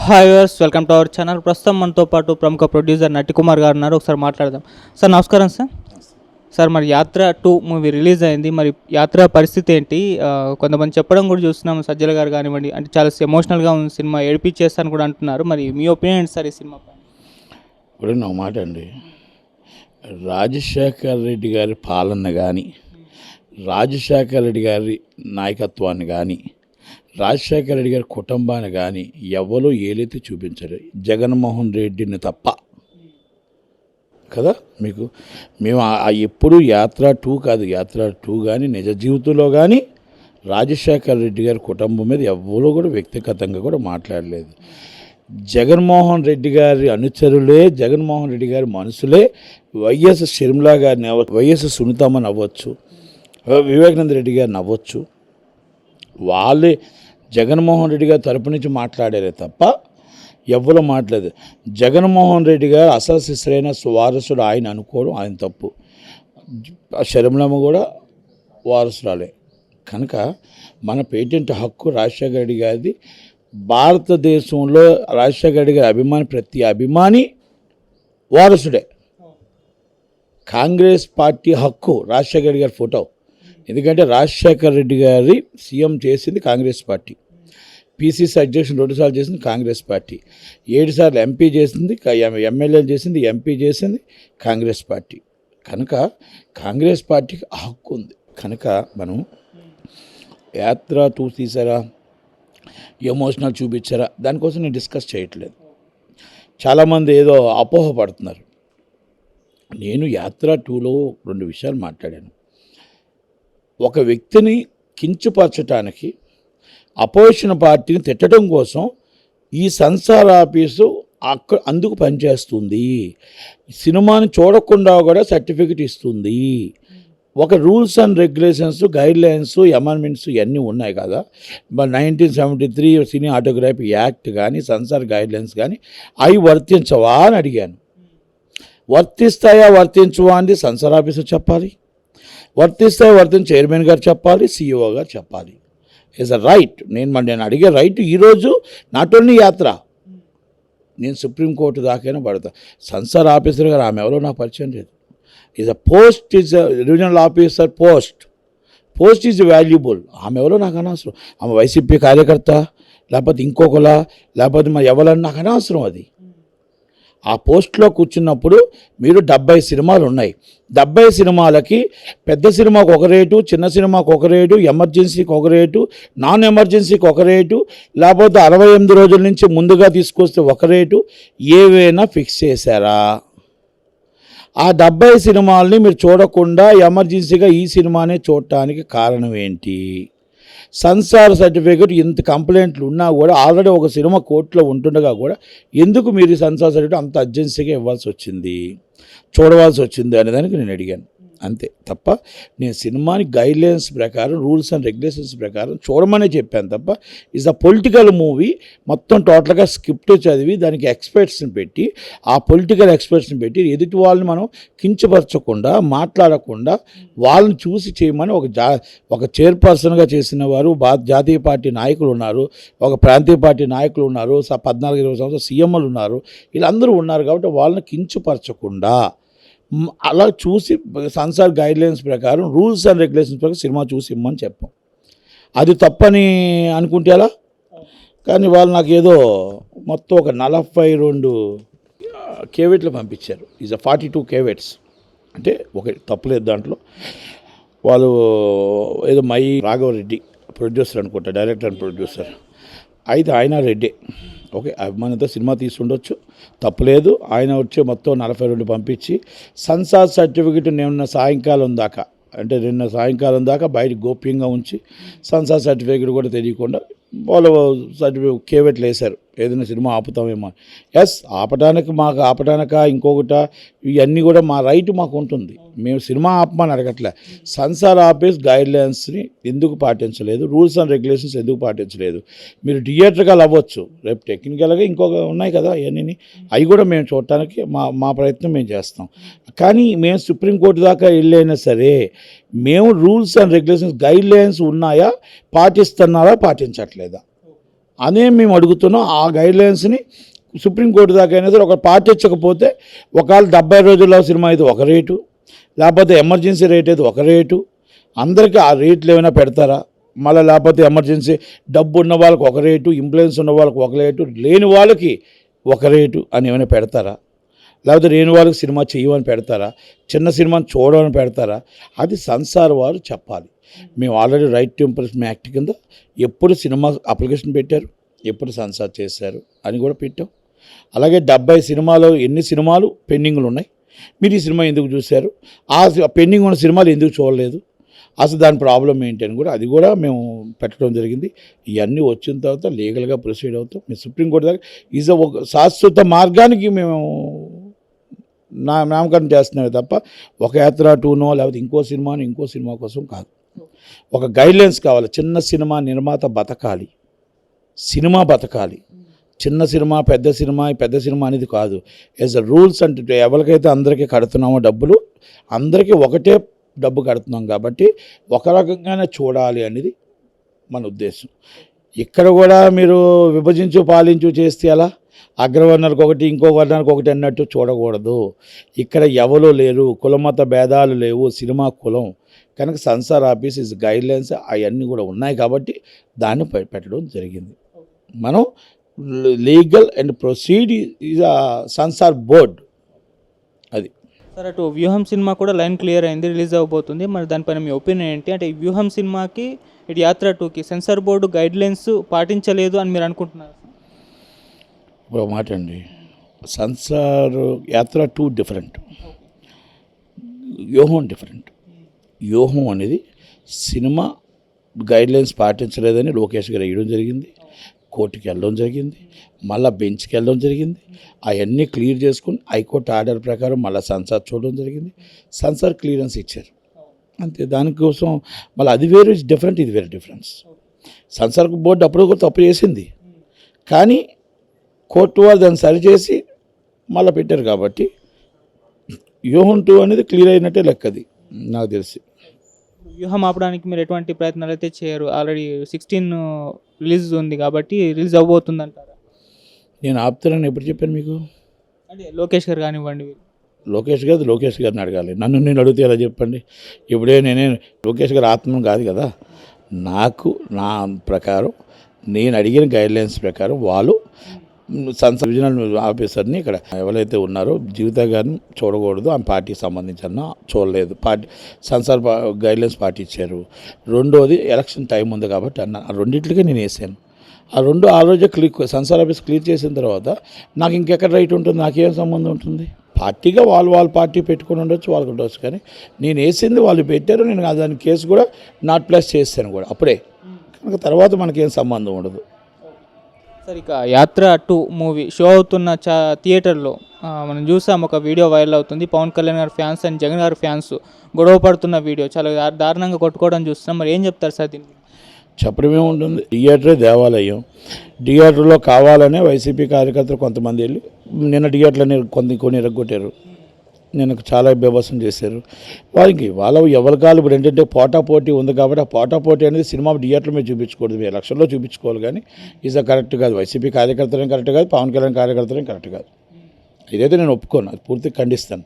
Hi viewers, welcome to our channel. ప్రస్తుతం మనతో పాటు ప్రముఖ ప్రొడ్యూసర్ నటికుమార్ గారు ఉన్నారు. ఒకసారి మాట్లాడదాం. సార్ నమస్కారం సార్. సార్ మరి యాత్ర 2 మూవీ రిలీజ్ అయింది. మరి యాత్ర పరిస్థితి ఏంటి? కొంతమంది చెప్పడం కూడా చూస్తున్నాం, సజ్జల గారు కానివ్వండి, అంటే చాలా ఎమోషనల్గా ఉంది సినిమా, ఏడిపించేస్తాను కూడా అంటున్నారు. మరి మీ ఒపీనియన్ ఏంటి సార్ ఈ సినిమా పైన? ఇప్పుడు నా మాట అండి, రాజశేఖర్ రెడ్డి గారి పాలన కానీ, రాజశేఖర్ రెడ్డి గారి నాయకత్వాన్ని కానీ, రాజశేఖర రెడ్డి గారి కుటుంబాన్ని కానీ ఎవరో ఏలైతే చూపించారు, జగన్మోహన్ రెడ్డిని తప్ప కదా. మేము ఎప్పుడు యాత్ర 2 కాదు, యాత్ర 2 కానీ నిజ జీవితంలో కానీ రాజశేఖర రెడ్డి గారి కుటుంబం మీద ఎవరో కూడా వ్యక్తిగతంగా కూడా మాట్లాడలేదు. జగన్మోహన్ రెడ్డి గారి అనుచరులే, జగన్మోహన్ రెడ్డి గారి మనుషులే వైఎస్ షర్మిల గారిని వైఎస్ సునీతమ్మని అవ్వచ్చు, వివేకానంద రెడ్డి గారిని అవ్వచ్చు, వాళ్ళే జగన్మోహన్ రెడ్డి గారి తరపు నుంచి మాట్లాడారే తప్ప ఎవ్వరూ మాట్లాడలేదు. జగన్మోహన్ రెడ్డి గారు అసలు శిశురైన వారసుడు ఆయన అనుకోవడం ఆయన తప్పు. షర్మిలమ్మ కూడా వారసురాలే. కనుక మన పేటెంట్ హక్కు రాజశేఖర రెడ్డి గారిది. భారతదేశంలో రాజశేఖర రెడ్డి గారి ప్రతి అభిమాని వారసుడే. కాంగ్రెస్ పార్టీ హక్కు రాజశేఖర రెడ్డి గారి ఫోటో, ఎందుకంటే రాజశేఖర రెడ్డి గారి సీఎం చేసింది కాంగ్రెస్ పార్టీ, పీసీసీ అధ్యక్షుడు 2 సార్లు చేసింది కాంగ్రెస్ పార్టీ, 7 సార్లు ఎంపీ చేసింది, ఎమ్మెల్యేలు చేసింది, ఎంపీ చేసింది కాంగ్రెస్ పార్టీ. కనుక కాంగ్రెస్ పార్టీకి హక్కు ఉంది. కనుక మనం యాత్ర 2 తీసారా, ఎమోషనల్ చూపించారా, దానికోసం నేను డిస్కస్ చేయట్లేదు. చాలామంది ఏదో అపోహపడుతున్నారు. నేను యాత్ర 2లో 2 విషయాలు మాట్లాడాను. ఒక వ్యక్తిని కించపరచడానికి, అపోజిషన్ పార్టీని తిట్టడం కోసం ఈ సెన్సార్ ఆఫీసు అందుకు పనిచేస్తుంది. సినిమాని చూడకుండా కూడా సర్టిఫికెట్ ఇస్తుంది. ఒక rules and regulations, guidelines, amendments ఇవన్నీ ఉన్నాయి కదా. 1973 సినిమాటోగ్రఫీ యాక్ట్ కానీ, సెన్సార్ గైడ్లైన్స్ కానీ అవి వర్తించవా అని అడిగాను. వర్తిస్తాయా వర్తించవా అని సెన్సార్ ఆఫీసు చెప్పాలి, వర్తించి చైర్మన్ గారు చెప్పాలి, సీఈఓ గారు చెప్పాలి. Is a right. నేను అడిగే రైట్ ఈరోజు నాట్ ఓన్లీ యాత్ర, నేను సుప్రీంకోర్టు దాకైనా పడతా. సెన్సార్ ఆఫీసర్ గారు ఆమె ఎవరో నాకు పరిచయం లేదు. Is a post, is a regional officer post is valuable. ఆమె ఎవరో నాకు అనవసరం. ఆమె వైసీపీ కార్యకర్త, లేకపోతే ఇంకొకలా, లేకపోతే మరి ఎవరన్నా నాకు అనవసరం. అది ఆ పోస్ట్లో కూర్చున్నప్పుడు మీరు 70 సినిమాలు ఉన్నాయి. 70 సినిమాలకి పెద్ద సినిమాకు ఒక రేటు, చిన్న సినిమాకు ఒక రేటు, ఎమర్జెన్సీకి ఒక రేటు, నాన్ ఎమర్జెన్సీకి ఒక రేటు, లేకపోతే 68 రోజుల నుంచి ముందుగా తీసుకొస్తే ఒక రేటు, ఏవైనా ఫిక్స్ చేశారా? ఆ 70 సినిమాలని మీరు చూడకుండా ఎమర్జెన్సీగా ఈ సినిమానే చూడటానికి కారణం ఏంటి? సెన్సార్ సర్టిఫికేట్ ఇంత కంప్లైంట్లు ఉన్నా కూడా, ఆల్రెడీ ఒక సినిమా కోర్టులో ఉంటుండగా కూడా ఎందుకు మీరు సెన్సార్ సర్టిఫికేట్ అంత అర్జెన్సీగా ఇవ్వాల్సి వచ్చింది, చూడవలసి వచ్చింది అనేదానికి నేను అడిగాను. అంతే తప్ప నేను సినిమాని గైడ్లైన్స్ ప్రకారం, రూల్స్ అండ్ రెగ్యులేషన్స్ ప్రకారం చూడమనే చెప్పాను తప్ప ఈజ్ అ పొలిటికల్ మూవీ. మొత్తం టోటల్గా స్క్రిప్ట్ చదివి దానికి ఎక్స్పర్ట్స్ని పెట్టి, ఆ పొలిటికల్ ఎక్స్పర్ట్స్ని పెట్టి ఎదుటి వాళ్ళని మనం కించపరచకుండా, మాట్లాడకుండా వాళ్ళని చూసి చేయమని ఒక చైర్పర్సన్గా చేసిన వారు జాతీయ పార్టీ నాయకులు ఉన్నారు, ఒక ప్రాంతీయ పార్టీ నాయకులు ఉన్నారు, 14-20 సంవత్సరాలు సీఎంలు ఉన్నారు, వీళ్ళందరూ ఉన్నారు. కాబట్టి వాళ్ళని కించపరచకుండా అలా చూసి సెన్సార్ గైడ్లైన్స్ ప్రకారం, రూల్స్ అండ్ రెగ్యులేషన్స్ ప్రకారం సినిమా చూసి ఇమ్మని చెప్పాం. అది తప్పని అనుకుంటే అలా. కానీ వాళ్ళు నాకు ఏదో మొత్తం ఒక 42 కేవెట్లు పంపించారు. Is a 42 కేవెట్స్. అంటే ఒక తప్పులేదు దాంట్లో. వాళ్ళు ఏదో రాఘవరెడ్డి ప్రొడ్యూసర్ అనుకుంటా, డైరెక్టర్ అండ్ ప్రొడ్యూసర్. అయితే ఆయన రెడ్డి, ఓకే, అభిమానంతో సినిమా తీసుండొచ్చు, తప్పులేదు. ఆయన వచ్చి మొత్తం 42 పంపించి సెన్సార్ సర్టిఫికెట్ నిన్న సాయంకాలం దాకా బయట గోప్యంగా ఉంచి, సెన్సార్ సర్టిఫికెట్ కూడా తెలియకుండా వాళ్ళు సర్టిఫికెట్ కేవెట్లు వేశారు. ఏదైనా సినిమా ఆపుతామేమో. ఎస్, మాకు ఆపటానిక ఇంకొకట, ఇవన్నీ కూడా మా రైట్ మాకు ఉంటుంది. మేము సినిమా ఆపమని అడగట్లే. సెన్సార్ ఆఫీస్ గైడ్లైన్స్ని ఎందుకు పాటించలేదు, రూల్స్ అండ్ రెగ్యులేషన్స్ ఎందుకు పాటించలేదు? మీరు థియేటర్గా అవ్వచ్చు, రేపు టెక్నికల్గా ఇంకొక ఉన్నాయి కదా అవన్నీ, అవి కూడా మేము చూడటానికి మా ప్రయత్నం మేము చేస్తాం. కానీ మేము సుప్రీంకోర్టు దాకా వెళ్ళైనా సరే మేము రూల్స్ అండ్ రెగ్యులేషన్స్, గైడ్లైన్స్ ఉన్నాయా, పాటిస్తున్నారా, పాటించట్లేదా, అనే మేము అడుగుతున్నాం. ఆ గైడ్లైన్స్ని సుప్రీంకోర్టు దాకా అయినా సరే ఒక పాటించకపోతే ఒకవేళ 70 రోజుల్లో సినిమా అయితే ఒక రేటు, లేకపోతే ఎమర్జెన్సీ రేట్ అయితే ఒక రేటు, అందరికీ ఆ రేట్లు ఏమైనా పెడతారా? మళ్ళీ లేకపోతే ఎమర్జెన్సీ డబ్బు ఉన్న వాళ్ళకి ఒక రేటు, ఇన్ఫ్లుయెన్స్ ఉన్న వాళ్ళకి ఒక రేటు, లేని వాళ్ళకి ఒక రేటు అని ఏమైనా పెడతారా? లేకపోతే లేని వాళ్ళకి సినిమా చేయమని పెడతారా? చిన్న సినిమాని చూడమని పెడతారా? అది సెన్సార్ వారు చెప్పాలి. మేము already right to impression act కింద ఎప్పుడు సినిమా అప్లికేషన్ పెట్టారు, ఎప్పుడు సెన్సార్ చేశారు అని కూడా పెట్టాం. అలాగే 70 సినిమాలు ఎన్ని సినిమాలు పెండింగ్లు ఉన్నాయి, మీరు ఈ సినిమా ఎందుకు చూశారు, ఆ పెండింగ్ ఉన్న సినిమాలు ఎందుకు చూడలేదు, అసలు దాని ప్రాబ్లం ఏంటి అని కూడా అది కూడా మేము పెట్టడం జరిగింది. ఇవన్నీ వచ్చిన తర్వాత లీగల్గా ప్రొసీడ్ అవుతాం. మేము సుప్రీంకోర్టు దాకా ఈజ్ ఒక శాశ్వత మార్గానికి మేము నామకరణం చేస్తున్నామే తప్ప ఒక యాత్ర 2నో లేకపోతే ఇంకో సినిమా కోసం కాదు. ఒక గైడ్లైన్స్ కావాలి. చిన్న సినిమా నిర్మాత బతకాలి, సినిమా బతకాలి. చిన్న సినిమా పెద్ద సినిమా అనేది కాదు. యాజ్ అ రూల్స్ అంటే ఎవరికైతే అందరికీ కడుతున్నామో డబ్బులు, అందరికీ ఒకటే డబ్బు కడుతున్నాం కాబట్టి ఒక రకంగానే చూడాలి అనేది మన ఉద్దేశం. ఇక్కడ కూడా మీరు విభజించు పాలించు చేస్తే అలా అగ్రవర్ణానికి ఒకటి ఇంకో వర్ణానికి ఒకటి అన్నట్టు చూడకూడదు. ఇక్కడ ఎవరు లేరు, కులమత భేదాలు లేవు, సినిమా కులం కనుక సెన్సార్ ఆఫీస్ ఇస్ గైడ్లైన్స్ అవన్నీ కూడా ఉన్నాయి కాబట్టి దాన్ని పెట్టడం జరిగింది. మనం లీగల్ అండ్ ప్రొసీడ్ ఈజ్ ఆ సెన్సార్ బోర్డ్. అది సార్ అటు వ్యూహం సినిమా కూడా లైన్ క్లియర్ అయింది, రిలీజ్ అవబోతుంది. మరి దానిపైన మీ ఒపీనియన్ ఏంటి? అంటే ఈ వ్యూహం సినిమాకి ఇటు యాత్ర 2కి సెన్సార్ బోర్డు గైడ్లైన్స్ పాటించలేదు అని మీరు అనుకుంటున్నారు? ఒక మాట అండి, సెన్సార్ యాత్ర 2 డిఫరెంట్, వ్యూహం డిఫరెంట్. వ్యూహం అనేది సినిమా గైడ్లైన్స్ పాటించలేదని లోకేష్ గారు వేయడం జరిగింది, కోర్టుకి వెళ్ళడం జరిగింది, మళ్ళీ బెంచ్కి వెళ్ళడం జరిగింది. అవన్నీ క్లియర్ చేసుకుని హైకోర్టు ఆర్డర్ ప్రకారం మళ్ళీ సెన్సార్ చూడడం జరిగింది. సెన్సార్ క్లియరెన్స్ ఇచ్చారు అంతే. దానికోసం మళ్ళీ అది వేరే డిఫరెంట్, ఇది వేరే డిఫరెన్స్. సెన్సార్ బోర్డు అప్పుడు కూడా తప్పు చేసింది, కానీ కోర్టు వారు దాన్ని సరిచేసి మళ్ళీ పెట్టారు కాబట్టి వ్యూహం 2 అనేది క్లియర్ అయినట్టే లెక్కది నాకు తెలిసి. వ్యూహం ఆపడానికి మీరు ఎటువంటి ప్రయత్నాలు అయితే చేయరు, ఆల్రెడీ 16 రిలీజ్ ఉంది కాబట్టి రిలీజ్ అవ్వబోతుంది అంటారా? నేను ఆపుతానని ఎప్పుడు చెప్పాను మీకు? అంటే లోకేష్ గారు కానివ్వండి, లోకేష్ గారిని అడగాలి, నన్ను నేను అడిగితే ఎలా చెప్పండి? ఇప్పుడే నేనే లోకేష్ గారు ఆత్మ కాదు కదా. నా ప్రకారం నేను అడిగిన గైడ్లైన్స్ ప్రకారం వాళ్ళు సెన్సార్ రీజనల్ ఆఫీసర్ని ఇక్కడ ఎవరైతే ఉన్నారో జీవిత గారిని చూడకూడదు, ఆమె పార్టీకి సంబంధించిన చూడలేదు, పార్టీ సెన్సార్ గైడ్లైన్స్ పాటించారు. రెండోది ఎలక్షన్ టైం ఉంది కాబట్టి అన్న రెండింటికే నేను వేసాను. ఆ రోజే సెన్సార్ ఆఫీస్ క్లియర్ చేసిన తర్వాత నాకు ఇంకెక్కడ రైట్ ఉంటుంది, నాకేం సంబంధం ఉంటుంది? పార్టీగా వాళ్ళ పార్టీ పెట్టుకుని ఉండొచ్చు, వాళ్ళకి ఉండొచ్చు, కానీ నేను వేసింది వాళ్ళు పెట్టారు. నేను దాని కేసు కూడా నాట్ ప్లస్ చేశాను కూడా అప్పుడే, కనుక తర్వాత మనకేం సంబంధం ఉండదు. సార్ ఇక యాత్ర 2 మూవీ షో అవుతున్న థియేటర్లో మనం చూసాం, ఒక వీడియో వైరల్ అవుతుంది. పవన్ కళ్యాణ్ గారి ఫ్యాన్స్ అండ్ జగన్ గారి ఫ్యాన్స్ గొడవ పడుతున్న వీడియో చాలా దారుణంగా కొట్టుకోవడం చూస్తున్నాం. మరి ఏం చెప్తారు సార్ దీన్ని? చెప్పడమే ఉంటుంది. థియేటరే దేవాలయం. థియేటర్లో కావాలనే వైసీపీ కార్యకర్తలు కొంతమంది వెళ్ళి నిన్న థియేటర్లని కొన్ని ఇరగొట్టారు, నేను చాలా బీభత్సం చేశారు. వాళ్ళ ఎవరి కాలు ఇప్పుడు ఏంటంటే పోటాపోటీ ఉంది కాబట్టి ఆ పోటాపోటీ అనేది సినిమా థియేటర్ మీద చూపించకూడదు, మీ ఎలక్షన్లో చూపించుకోవాలి. కానీ ఇది కరెక్ట్ కాదు. వైసీపీ కార్యకర్తలేం కరెక్ట్ కాదు, పవన్ కళ్యాణ్ కార్యకర్తలేం కరెక్ట్ కాదు. ఇదైతే నేను ఒప్పుకోను, అది పూర్తిగా ఖండిస్తాను.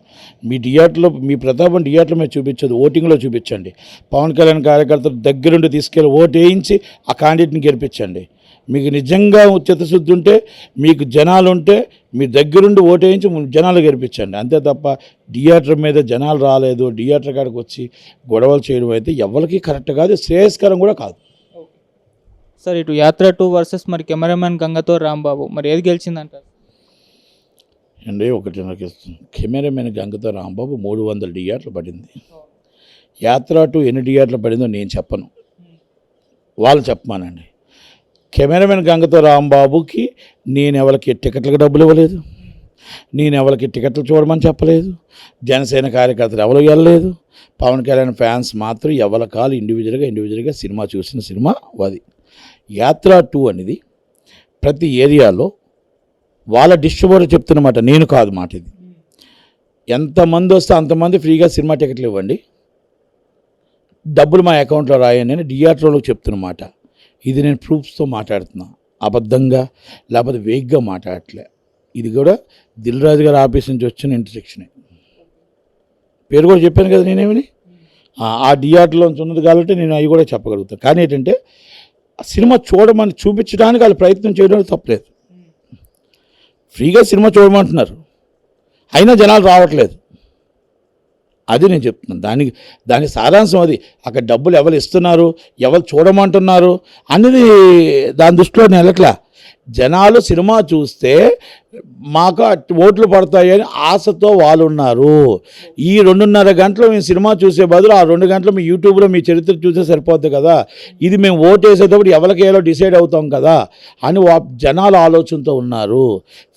మీ థియేటర్లో మీ ప్రతాపం థియేటర్ మీద చూపించదు, ఓటింగ్లో చూపించండి. పవన్ కళ్యాణ్ కార్యకర్తలు దగ్గరుండి తీసుకెళ్ళి ఓటు వేయించి ఆ క్యాండిడేట్ని గెలిపించండి. మీకు నిజంగా చిత్తశుద్ధి ఉంటే, మీకు జనాలు ఉంటే మీ దగ్గరుండి ఓటు వేయించి జనాలు గెలిపించండి. అంతే తప్ప థియేటర్ మీద జనాలు రాలేదు, థియేటర్ కాడికి వచ్చి గొడవలు చేయడం అయితే ఎవరికి కరెక్ట్ కాదు, శ్రేయస్కరం కూడా కాదు. సార్ ఇటు యాత్ర 2 వర్సెస్ మరి కెమెరామ్యాన్ గంగతో రాంబాబు, మరి ఏది గెలిచిందంటారు? అండి ఒకటి నాకు కెమెరామెన్ గంగతో రాంబాబు 300 థియేటర్లు పడింది. యాత్ర 2 ఎన్ని థియేటర్లు పడిందో నేను చెప్పను, వాళ్ళు చెప్పమానండి. కెమెరామెన్ గంగతో రాంబాబుకి నేను ఎవరికి టికెట్లకు డబ్బులు ఇవ్వలేదు, నేను ఎవరికి టికెట్లు చూడమని చెప్పలేదు, జనసేన కార్యకర్తలు ఎవరు వెళ్ళలేదు, పవన్ కళ్యాణ్ ఫ్యాన్స్ మాత్రం ఎవరి కాలు ఇండివిజువల్గా సినిమా చూసిన సినిమా అది. యాత్ర 2 అనేది ప్రతి ఏరియాలో వాళ్ళ డిస్ట్రిబ్యూటర్ చెప్తున్నమాట, నేను కాదు మాట ఇది. ఎంతమంది వస్తే అంతమంది ఫ్రీగా సినిమా టికెట్లు ఇవ్వండి, డబ్బులు మా అకౌంట్లో రాయండి అని థియేటర్లోకి చెప్తున్నమాట. ఇది నేను ప్రూఫ్స్తో మాట్లాడుతున్నా. అబద్ధంగా లేకపోతే వేగ్గా మాట్లాడట్లే. ఇది కూడా దిల్ రాజు గారి ఆఫీస్ నుంచి వచ్చిన ఇంటర్సెక్షనే. పేరు కూడా చెప్పాను కదా నేనేమని. ఆ థియేటర్లోంచి ఉన్నది కాబట్టి నేను అవి కూడా చెప్పగలుగుతాను. కానీ ఏంటంటే సినిమా చూడమని చూపించడానికి వాళ్ళు ప్రయత్నం చేయడం తప్పలేదు. ఫ్రీగా సినిమా చూడమంటున్నారు, అయినా జనాలు రావట్లేదు. అది నేను చెప్తున్నాను. దాని సారాంశం అది. అక్కడ డబ్బులు ఎవరు ఇస్తున్నారు, ఎవరు చూడమంటున్నారు అనేది దాని దృష్టిలో నేను వెళ్ళట్లా. జనాలు సినిమా చూస్తే మాకు ఓట్లు పడతాయని ఆశతో వాళ్ళు ఉన్నారు. ఈ 2.5 గంటలు మేము సినిమా చూసే బదులు ఆ 2 గంటలు మీ యూట్యూబ్లో మీ చరిత్ర చూసే సరిపోద్ది కదా, ఇది మేము ఓటు వేసేటప్పుడు ఎవరికి వేయాలో డిసైడ్ అవుతాం కదా అని జనాలు ఆలోచనతో ఉన్నారు.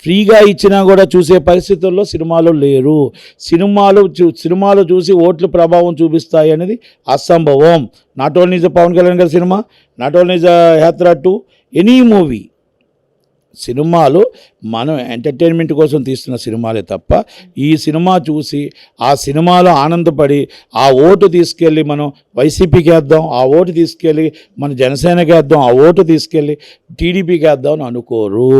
ఫ్రీగా ఇచ్చినా కూడా చూసే పరిస్థితుల్లో సినిమాలు లేరు. సినిమాలు చూసి ఓట్లు ప్రభావం చూపిస్తాయి అనేది అసంభవం. Not only is Pawan Kalyan గారి సినిమా, నాట్ ఓన్లీ ఇస్ యాత్ర 2, ఎనీ మూవీ. సినిమాలు మనం ఎంటర్టైన్మెంట్ కోసం తీస్తున్న సినిమాలే తప్ప ఈ సినిమా చూసి ఆ సినిమాలో ఆనందపడి ఆ ఓటు తీసుకెళ్ళి మనం వైసీపీకి వేద్దాం, ఆ ఓటు తీసుకెళ్ళి మన జనసేనకి వేద్దాం, ఆ ఓటు తీసుకెళ్ళి టీడీపీకి వేద్దాం అని అనుకోరు.